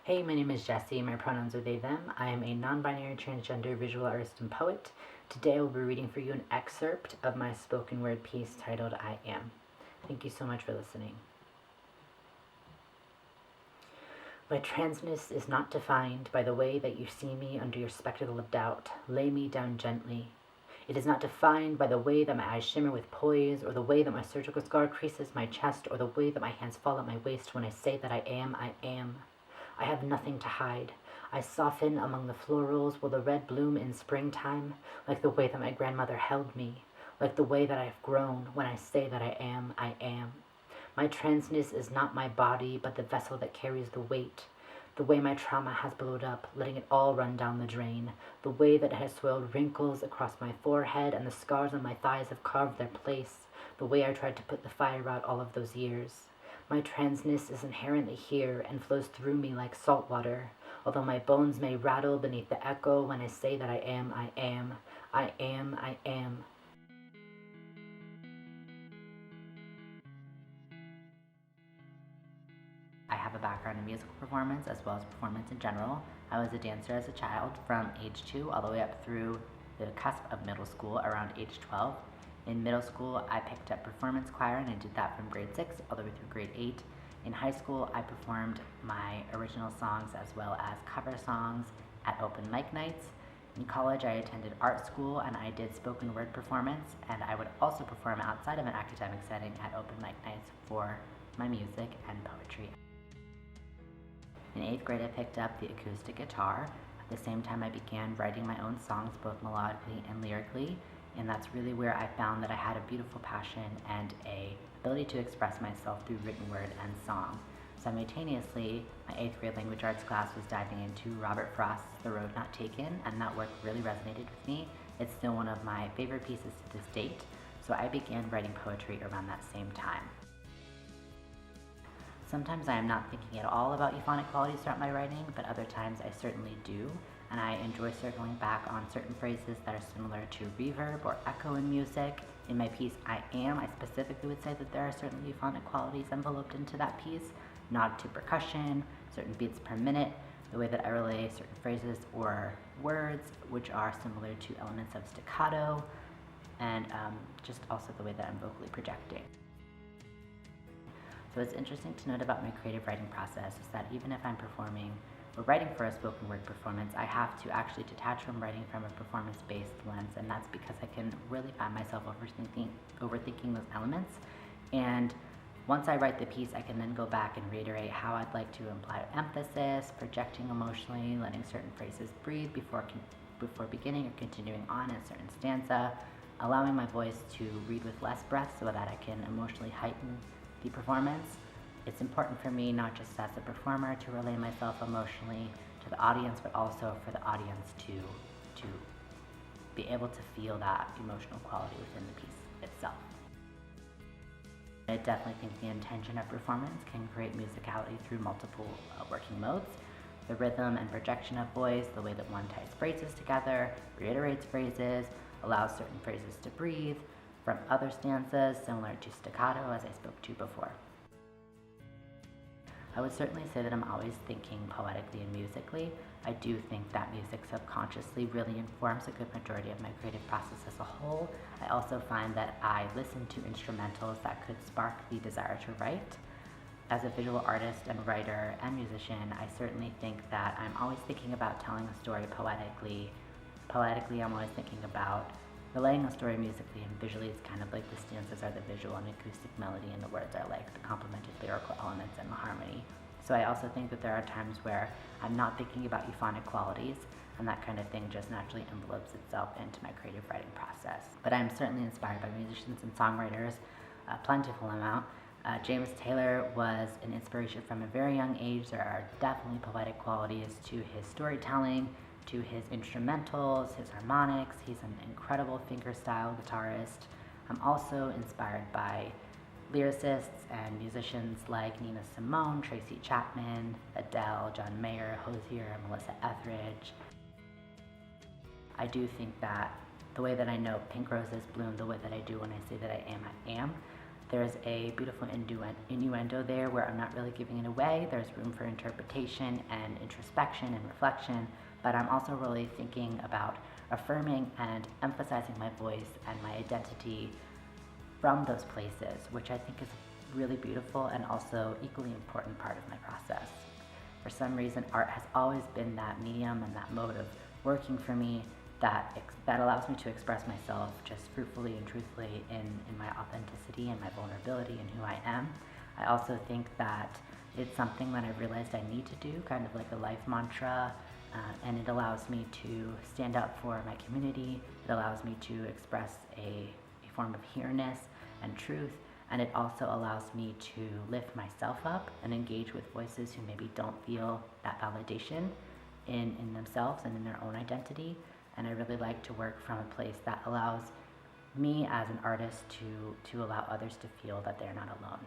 Hey, my name is Jessie. My pronouns are they, them. I am a non binary transgender visual artist and poet. Today I will be reading for you an excerpt of my spoken word piece titled I Am. Thank you so much for listening. My transness is not defined by the way that you see me under your spectacle of doubt. Lay me down gently. It is not defined by the way that my eyes shimmer with poise, or the way that my surgical scar creases my chest, or the way that my hands fall at my waist when I say that I am, I am. I have nothing to hide. I soften among the florals, will the red bloom in springtime, like the way that my grandmother held me, like the way that I have grown when I say that I am, I am. My transness is not my body, but the vessel that carries the weight. The way my trauma has blowed up, letting it all run down the drain. The way that it has soiled wrinkles across my forehead and the scars on my thighs have carved their place. The way I tried to put the fire out all of those years. My transness is inherently here and flows through me like salt water, although my bones may rattle beneath the echo when I say that I am, I am, I am, I am. I have a background in musical performance as well as performance in general. I was a dancer as a child from age 2 all the way up through the cusp of middle school around age 12. In middle school, I picked up performance choir, and I did that from grade 6 all the way through grade 8. In high school, I performed my original songs as well as cover songs at open mic nights. In college, I attended art school, and I did spoken word performance, and I would also perform outside of an academic setting at open mic nights for my music and poetry. In 8th grade, I picked up the acoustic guitar. At the same time, I began writing my own songs, both melodically and lyrically. And that's really where I found that I had a beautiful passion and a ability to express myself through written word and song. Simultaneously, my 8th grade language arts class was diving into Robert Frost's The Road Not Taken, and that work really resonated with me. It's still one of my favorite pieces to this date, so I began writing poetry around that same time. Sometimes I am not thinking at all about euphonic qualities throughout my writing, but other times I certainly do, and I enjoy circling back on certain phrases that are similar to reverb or echo in music. In my piece, I Am, I specifically would say that there are certain euphonic qualities enveloped into that piece, nod to percussion, certain beats per minute, the way that I relay certain phrases or words, which are similar to elements of staccato, and just also the way that I'm vocally projecting. So what's interesting to note about my creative writing process is that even if I'm performing or writing for a spoken word performance, I have to actually detach from writing from a performance-based lens, and that's because I can really find myself overthinking those elements. And once I write the piece, I can then go back and reiterate how I'd like to imply emphasis, projecting emotionally, letting certain phrases breathe before beginning or continuing on in a certain stanza, allowing my voice to read with less breath so that I can emotionally heighten the performance. It's important for me, not just as a performer, to relay myself emotionally to the audience, but also for the audience to be able to feel that emotional quality within the piece itself. I definitely think the intention of performance can create musicality through multiple working modes. The rhythm and projection of voice, the way that one ties phrases together, reiterates phrases, allows certain phrases to breathe from other stanzas, similar to staccato, as I spoke to before. I would certainly say that I'm always thinking poetically and musically. I do think that music subconsciously really informs a good majority of my creative process as a whole. I also find that I listen to instrumentals that could spark the desire to write. As a visual artist and writer and musician, I certainly think that I'm always thinking about telling a story poetically. Poetically, I'm always thinking about relaying a story musically, and visually it's kind of like the stanzas are the visual and acoustic melody, and the words are like the complemented lyrical elements and the harmony. So I also think that there are times where I'm not thinking about euphonic qualities, and that kind of thing just naturally envelopes itself into my creative writing process. But I'm certainly inspired by musicians and songwriters, a plentiful amount. James Taylor was an inspiration from a very young age. There are definitely poetic qualities to his storytelling, to his instrumentals, his harmonics. He's an incredible fingerstyle guitarist. I'm also inspired by lyricists and musicians like Nina Simone, Tracy Chapman, Adele, John Mayer, Hozier, Melissa Etheridge. I do think that the way that I know pink roses bloom the way that I do when I say that I am, there's a beautiful innuendo there where I'm not really giving it away. There's room for interpretation and introspection and reflection, but I'm also really thinking about affirming and emphasizing my voice and my identity from those places, which I think is really beautiful and also equally important part of my process. For some reason, art has always been that medium and that mode of working for me that allows me to express myself just fruitfully and truthfully in my authenticity and my vulnerability and who I am. I also think that it's something that I realized I need to do, kind of like a life mantra, and it allows me to stand up for my community. It allows me to express a form of here-ness and truth, and it also allows me to lift myself up and engage with voices who maybe don't feel that validation in themselves and in their own identity. And I really like to work from a place that allows me as an artist to allow others to feel that they're not alone.